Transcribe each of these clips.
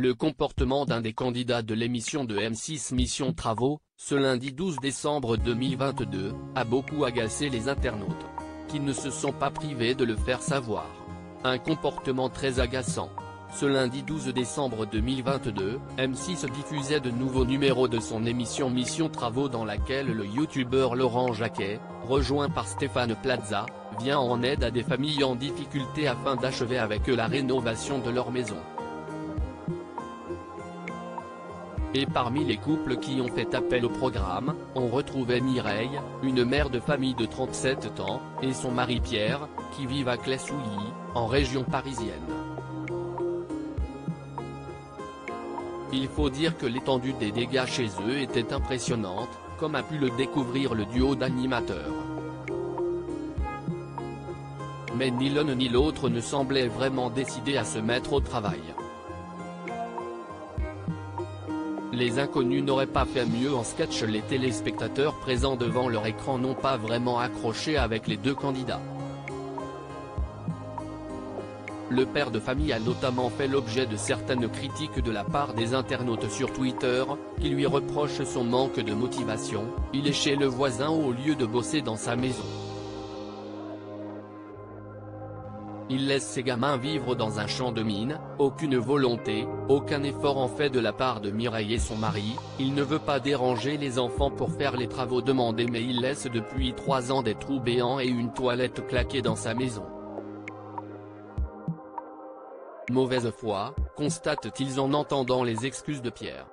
Le comportement d'un des candidats de l'émission de M6 Mission Travaux, ce lundi 12 décembre 2022, a beaucoup agacé les internautes, qui ne se sont pas privés de le faire savoir. Un comportement très agaçant. Ce lundi 12 décembre 2022, M6 diffusait de nouveaux numéros de son émission Mission Travaux dans laquelle le youtubeur Laurent Jacquet, rejoint par Stéphane Plaza, vient en aide à des familles en difficulté afin d'achever avec eux la rénovation de leur maison. Et parmi les couples qui ont fait appel au programme, on retrouvait Mireille, une mère de famille de 37 ans, et son mari Pierre, qui vivent à Claye-Souilly, en région parisienne. Il faut dire que l'étendue des dégâts chez eux était impressionnante, comme a pu le découvrir le duo d'animateurs. Mais ni l'un ni l'autre ne semblaient vraiment décidés à se mettre au travail. Les inconnus n'auraient pas fait mieux en sketch. Les téléspectateurs présents devant leur écran n'ont pas vraiment accroché avec les deux candidats. Le père de famille a notamment fait l'objet de certaines critiques de la part des internautes sur Twitter, qui lui reprochent son manque de motivation. Il est chez le voisin au lieu de bosser dans sa maison. Il laisse ses gamins vivre dans un champ de mine, aucune volonté, aucun effort en fait de la part de Mireille et son mari. Il ne veut pas déranger les enfants pour faire les travaux demandés, mais il laisse depuis 3 ans des trous béants et une toilette claquée dans sa maison. Mauvaise foi, constate-t-il en entendant les excuses de Pierre.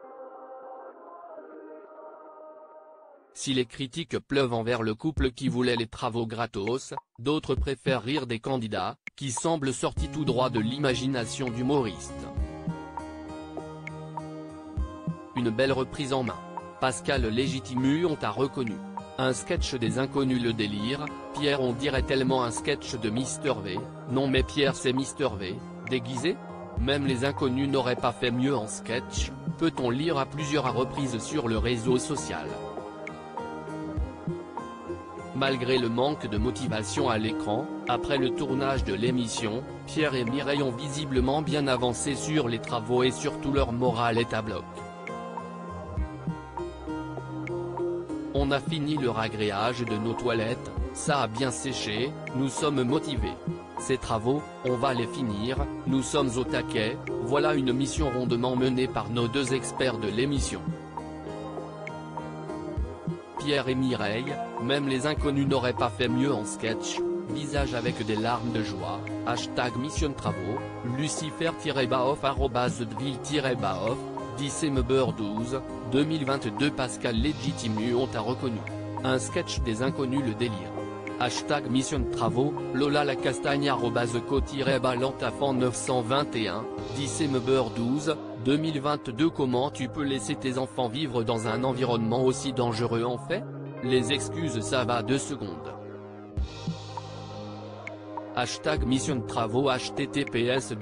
Si les critiques pleuvent envers le couple qui voulait les travaux gratos, d'autres préfèrent rire des candidats, qui semblent sortis tout droit de l'imagination d'humoristes. Une belle reprise en main. Pascal Légitimu ont reconnu. Un sketch des inconnus. Le délire, Pierre on dirait tellement un sketch de Mister V, non mais Pierre c'est Mister V, déguisé ? Même les inconnus n'auraient pas fait mieux en sketch, peut-on lire à plusieurs reprises sur le réseau social. Malgré le manque de motivation à l'écran, après le tournage de l'émission, Pierre et Mireille ont visiblement bien avancé sur les travaux et surtout leur morale est à bloc. On a fini le ragréage de nos toilettes, ça a bien séché, nous sommes motivés. Ces travaux, on va les finir, nous sommes au taquet, voilà une mission rondement menée par nos deux experts de l'émission. Pierre et Mireille, même les inconnus n'auraient pas fait mieux en sketch, visage avec des larmes de joie, #Mission Travaux, Lucifer-Baoff @Deville-Baoff, December12, 2022. Pascal Légitimu ont reconnu. Un sketch des inconnus. Le délire. #Mission Travaux, Lola la Castagne @co-balantafan 921, December12, 2022. Comment tu peux laisser tes enfants vivre dans un environnement aussi dangereux en fait ? Les excuses ça va 2 secondes. #Mission Travaux https://t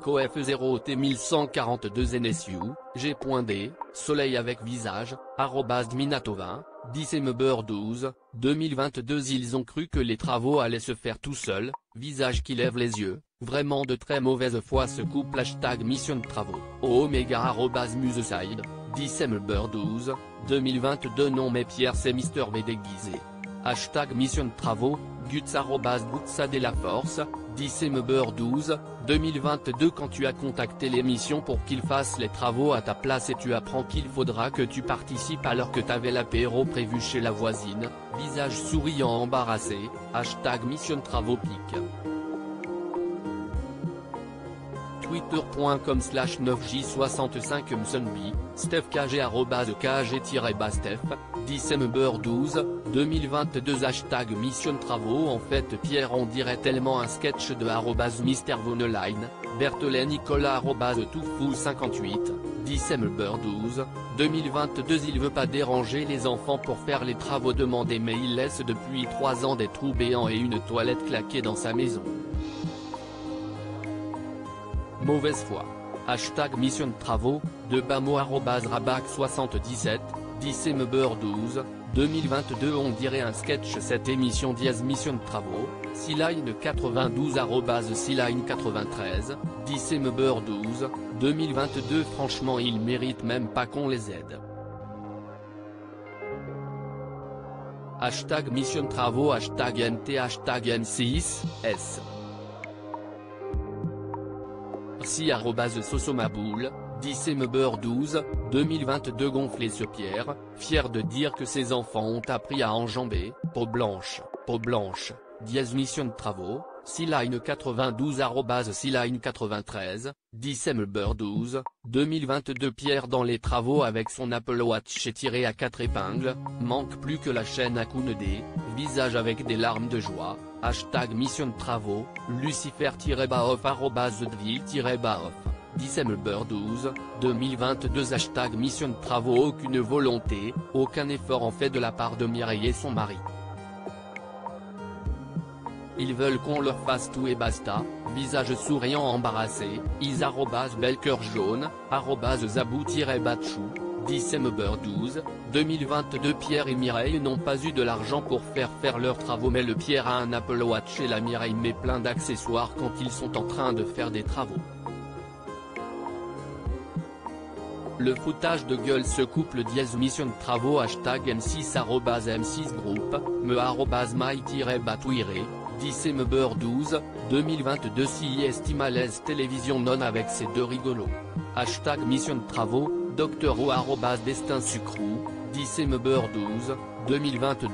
Coef 0T 1142 NSU, G.D, Soleil avec visage, @Dminatov20, December12, 2022. Ils ont cru que les travaux allaient se faire tout seuls, visage qui lève les yeux, vraiment de très mauvaise foi ce couple. #Mission Travaux, Omega @Museside, December12, 2022. Non mais Pierre c'est Mister V déguisé. #Mission Travaux, Guts @Gutsa de la Force, December12, 2022. Quand tu as contacté l'émission pour qu'ils fassent les travaux à ta place et tu apprends qu'il faudra que tu participes alors que t'avais l'apéro prévu chez la voisine, visage souriant embarrassé, #Mission Travaux pique. Twitter.com/9j65msunby, StephKG @KG-Bastef, December12, 2022. #Mission Travaux. En fait Pierre on dirait tellement un sketch de @MrVoneline, Berthollet Nicolas @Toufou58, December12, 2022. Il veut pas déranger les enfants pour faire les travaux demandés mais il laisse depuis 3 ans des trous béants et une toilette claquée dans sa maison. Mauvaise foi. #Mission Travaux, de Bamo @Rabac77, December12, 2022. On dirait un sketch cette émission mission de travaux, Siline 92 Siline 93, December 12, 2022. Franchement ils méritent même pas qu'on les aide. Hashtag mission de travaux, hashtag NT, hashtag N6, S. Si @sosomaboul, December 12, 2022. Gonflé sur Pierre, fier de dire que ses enfants ont appris à enjamber, peau blanche, mission de travaux, Siline 92 Siline 93, December 12, 2022. Pierre dans les travaux avec son Apple Watch tiré à 4 épingles, manque plus que la chaîne à Koundé, visage avec des larmes de joie, hashtag mission de travaux, Lucifer-off @thedeville-off. December 12, 2022. Hashtag mission de travaux. Aucune volonté, aucun effort en fait de la part de Mireille et son mari. Ils veulent qu'on leur fasse tout et basta, visage souriant embarrassé, is bel cœur jaune, zabou-batchou, December 12, 2022. Pierre et Mireille n'ont pas eu de l'argent pour faire leurs travaux, mais le Pierre a un Apple Watch et la Mireille met plein d'accessoires quand ils sont en train de faire des travaux. Le foutage de gueule ce couple mission de travaux, hashtag M6 M6 groupe, my-batouiré, December 12, 2022. Si estimalaise télévision non avec ces deux rigolos. Hashtag mission de travaux, Dr O @destin sucrou, December 12, 2022.